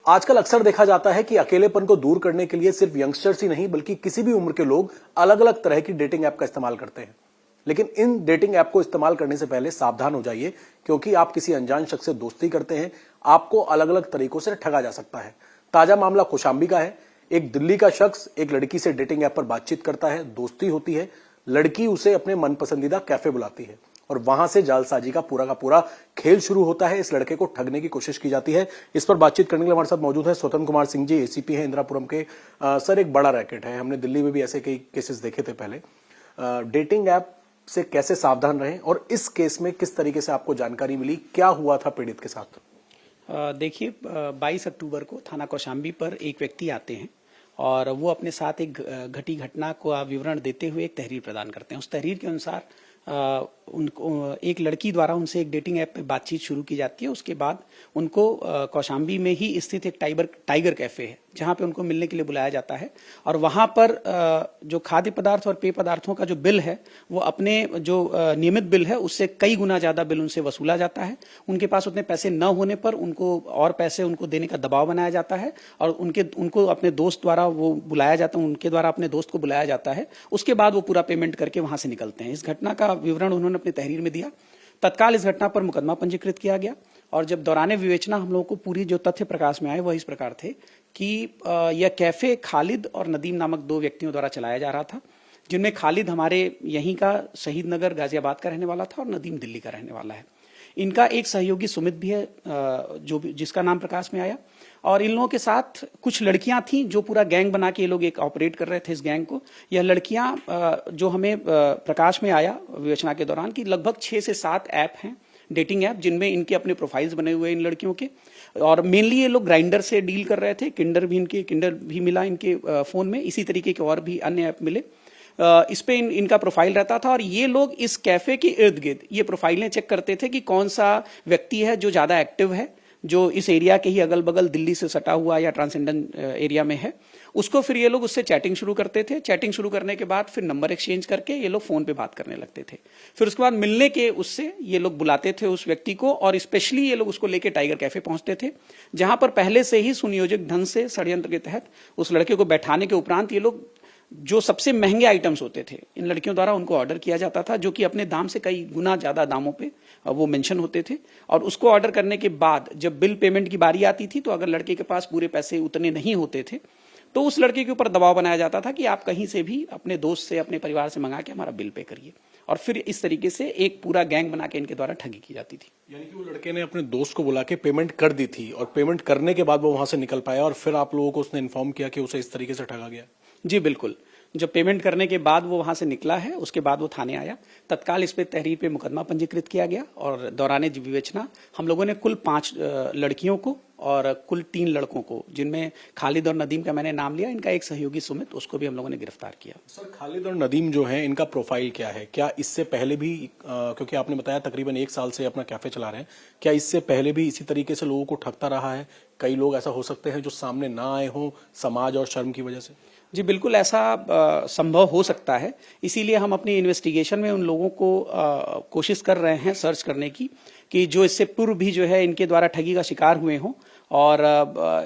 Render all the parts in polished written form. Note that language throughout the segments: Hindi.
आजकल अक्सर देखा जाता है कि अकेलेपन को दूर करने के लिए सिर्फ यंगस्टर्स ही नहीं बल्कि किसी भी उम्र के लोग अलग अलग तरह की डेटिंग ऐप का इस्तेमाल करते हैं। लेकिन इन डेटिंग ऐप को इस्तेमाल करने से पहले सावधान हो जाइए, क्योंकि आप किसी अनजान शख्स से दोस्ती करते हैं, आपको अलग अलग तरीकों से ठगा जा सकता है। ताजा मामला कौशाम्बी का है। एक दिल्ली का शख्स एक लड़की से डेटिंग ऐप पर बातचीत करता है, दोस्ती होती है, लड़की उसे अपने मन पसंदीदा कैफे बुलाती है और वहां से जालसाजी का पूरा खेल शुरू होता है। इस लड़के को ठगने की कोशिश की जाती है। इस पर बातचीत करने के लिए हमारे साथ मौजूद है स्वतंत्र कुमार सिंह जी, एसीपी हैं इंदिरापुरम के। सर, एक बड़ा रैकेट है, हमने दिल्ली में भी ऐसे कई केसेस देखे थे पहले। डेटिंग ऐप से कैसे सावधान रहें और इस केस में किस तरीके से आपको जानकारी मिली, क्या हुआ था पीड़ित के साथ? देखिए, 22 अक्टूबर को थाना कौशाम्बी पर एक व्यक्ति आते हैं और वो अपने साथ एक घटी घटना को विवरण देते हुए एक तहरीर प्रदान करते हैं। उस तहरीर के अनुसार उनको एक लड़की द्वारा उनसे एक डेटिंग ऐप पे बातचीत शुरू की जाती है। उसके बाद उनको कौशाम्बी में ही स्थित एक टाइगर कैफे है जहां पे उनको मिलने के लिए बुलाया जाता है और वहां पर जो खाद्य पदार्थ और पेय पदार्थों का जो बिल है वो अपने जो नियमित बिल है उससे कई गुना ज्यादा बिल उनसे वसूला जाता है। उनके पास उतने पैसे न होने पर उनको और पैसे उनको देने का दबाव बनाया जाता है और उनको अपने दोस्त द्वारा वो बुलाया जाता है, उनके द्वारा अपने दोस्त को बुलाया जाता है। उसके बाद वो पूरा पेमेंट करके वहां से निकलते हैं। इस घटना का विवरण उन्होंने अपनी तहरीर में दिया। तत्काल इस घटना पर मुकदमा पंजीकृत किया गया और जब दौरान विवेचना हम लोगों को पूरी जो तथ्य प्रकाश में आए वह इस प्रकार थे कि यह कैफे खालिद और नदीम नामक दो व्यक्तियों द्वारा चलाया जा रहा था, जिनमें खालिद हमारे यहीं का शहीद नगर गाजियाबाद का रहने वाला था और नदीम दिल्ली का रहने वाला है। इनका एक सहयोगी सुमित भी है जिसका नाम प्रकाश में आया और इन लोगों के साथ कुछ लड़कियां थीं जो पूरा गैंग बना के ये लोग एक ऑपरेट कर रहे थे इस गैंग को। यह लड़कियां जो हमें प्रकाश में आया विवेचना के दौरान कि लगभग 6 से 7 ऐप हैं, डेटिंग ऐप, जिनमें इनके अपने प्रोफाइल्स बने हुए हैं इन लड़कियों के और मेनली ये लोग ग्राइंडर से डील कर रहे थे। किंडर भी मिला इनके फोन में, इसी तरीके के और भी अन्य ऐप मिले। इस पे इनका प्रोफाइल रहता था और ये लोग इस कैफे के इर्द गिर्द ये प्रोफाइलें चेक करते थे कि कौन सा व्यक्ति है जो ज्यादा एक्टिव है, जो इस एरिया के ही अगल बगल दिल्ली से सटा हुआ या ट्रांसेंडेंट एरिया में है। उसको फिर ये लोग उससे चैटिंग शुरू करते थे। चैटिंग शुरू करने के बाद फिर नंबर एक्सचेंज करके ये लोग फोन पे बात करने लगते थे। फिर उसके बाद मिलने के उससे ये लोग बुलाते थे उस व्यक्ति को और स्पेशली ये लोग उसको लेके टाइगर कैफे पहुंचते थे, जहां पर पहले से ही सुनियोजित ढंग से षड्यंत्र के तहत उस लड़के को बैठाने के उपरांत ये लोग जो सबसे महंगे आइटम्स होते थे इन लड़कियों द्वारा उनको ऑर्डर किया जाता था, जो कि अपने दाम से कई गुना ज्यादा दामों पे वो मेंशन होते थे। और उसको ऑर्डर करने के बाद जब बिल पेमेंट की बारी आती थी तो अगर लड़के के पास पूरे पैसे उतने नहीं होते थे तो उस लड़के के ऊपर दबाव बनाया जाता था कि आप कहीं से भी अपने दोस्त से अपने परिवार से मंगा के हमारा बिल पे करिए और फिर इस तरीके से एक पूरा गैंग बना के इनके द्वारा ठगी की जाती थी। यानी कि वो लड़के ने अपने दोस्त को बुला के पेमेंट कर दी थी और पेमेंट करने के बाद वो वहां से निकल पाया और फिर आप लोगों को उसने इन्फॉर्म किया कि उसे इस तरीके से ठगा गया? जी बिल्कुल। जब पेमेंट करने के बाद वो वहां से निकला है उसके बाद वो थाने आया। तत्काल इस पे तहरीर पे मुकदमा पंजीकृत किया गया और दौरान विवेचना हम लोगों ने कुल 5 लड़कियों को और कुल 3 लड़कों को, जिनमें खालिद और नदीम का मैंने नाम लिया, इनका एक सहयोगी सुमित, उसको भी हम लोगों ने गिरफ्तार किया। सर, खालिद और नदीम जो है इनका प्रोफाइल क्या है? क्या इससे पहले भी क्योंकि आपने बताया तकरीबन 1 साल से अपना कैफे चला रहे हैं, क्या इससे पहले भी इसी तरीके से लोगों को ठगता रहा है? कई लोग ऐसा हो सकते हैं जो सामने ना आए हों समाज और शर्म की वजह से। जी बिल्कुल, ऐसा संभव हो सकता है। इसीलिए हम अपनी इन्वेस्टिगेशन में उन लोगों को कोशिश कर रहे हैं सर्च करने की कि जो इससे पूर्व भी जो है इनके द्वारा ठगी का शिकार हुए हों। और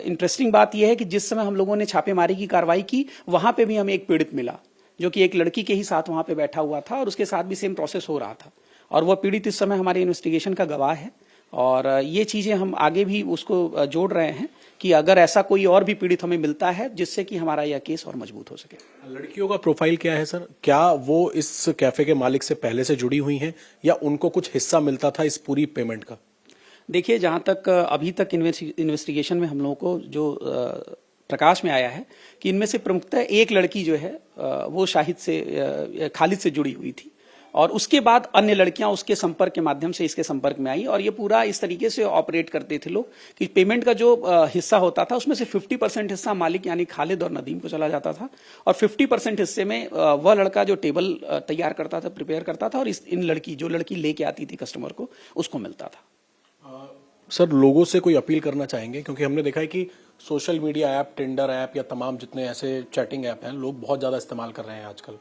इंटरेस्टिंग बात यह है कि जिस समय हम लोगों ने छापेमारी की कार्रवाई की वहां पे भी हमें एक पीड़ित मिला जो कि एक लड़की के ही साथ वहां पे बैठा हुआ था और उसके साथ भी सेम प्रोसेस हो रहा था और वह पीड़ित इस समय हमारी इन्वेस्टिगेशन का गवाह है। और ये चीजें हम आगे भी उसको जोड़ रहे हैं कि अगर ऐसा कोई और भी पीड़ित हमें मिलता है जिससे कि हमारा यह केस और मजबूत हो सके। लड़कियों का प्रोफाइल क्या है सर? क्या वो इस कैफे के मालिक से पहले से जुड़ी हुई हैं या उनको कुछ हिस्सा मिलता था इस पूरी पेमेंट का? देखिए, जहां तक अभी तक इन्वेस्टिगेशन में हम लोगों को जो प्रकाश में आया है कि इनमें से प्रमुखतः एक लड़की जो है वो खालिद से जुड़ी हुई थी और उसके बाद अन्य लड़कियां उसके संपर्क के माध्यम से इसके संपर्क में आई और ये पूरा इस तरीके से ऑपरेट करते थे लोग कि पेमेंट का जो हिस्सा होता था उसमें से 50% हिस्सा मालिक यानी खालिद और नदीम को चला जाता था और 50% हिस्से में वह लड़का जो टेबल तैयार करता था, प्रिपेयर करता था और जो लड़की लेके आती थी कस्टमर को, उसको मिलता था। सर, लोगों से कोई अपील करना चाहेंगे? क्योंकि हमने देखा है कि social media app, Tinder app या तमाम जितने ऐसे चैटिंग ऐप हैं लोग बहुत ज्यादा इस्तेमाल कर रहे हैं आजकल।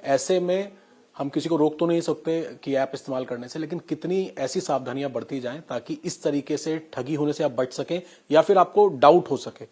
ऐसे में हम किसी को रोक तो नहीं सकते कि ऐप इस्तेमाल करने से, लेकिन कितनी ऐसी सावधानियां बरती जाएं ताकि इस तरीके से ठगी होने से आप बच सकें या फिर आपको डाउट हो सके?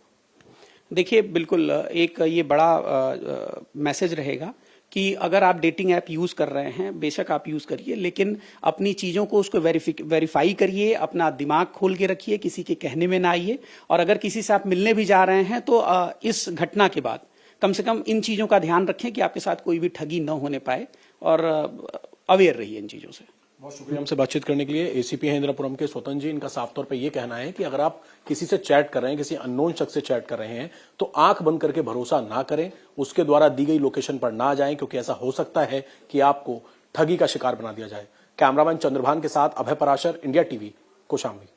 देखिए, बिल्कुल एक ये बड़ा मैसेज रहेगा कि अगर आप डेटिंग ऐप यूज कर रहे हैं, बेशक आप यूज करिए, लेकिन अपनी चीजों को उसको वेरीफाई करिए, अपना दिमाग खोल के रखिए, किसी के कहने में ना आइए। और अगर किसी से आप मिलने भी जा रहे हैं तो इस घटना के बाद कम से कम इन चीजों का ध्यान रखें कि आपके साथ कोई भी ठगी न होने पाए, और अवेयर रहिए इन चीजों से। बहुत शुक्रिया हमसे बातचीत करने के लिए। एसीपी है इंद्रपुरम के स्वतंत्र जी, इनका साफ तौर पे ये कहना है कि अगर आप किसी से चैट कर रहे हैं, किसी अननोन शख्स से चैट कर रहे हैं, तो आंख बंद करके भरोसा ना करें, उसके द्वारा दी गई लोकेशन पर ना जाएं, क्योंकि ऐसा हो सकता है कि आपको ठगी का शिकार बना दिया जाए। कैमरामैन चंद्रभान के साथ अभय पराशर, इंडिया टीवी, कौशाम्बी।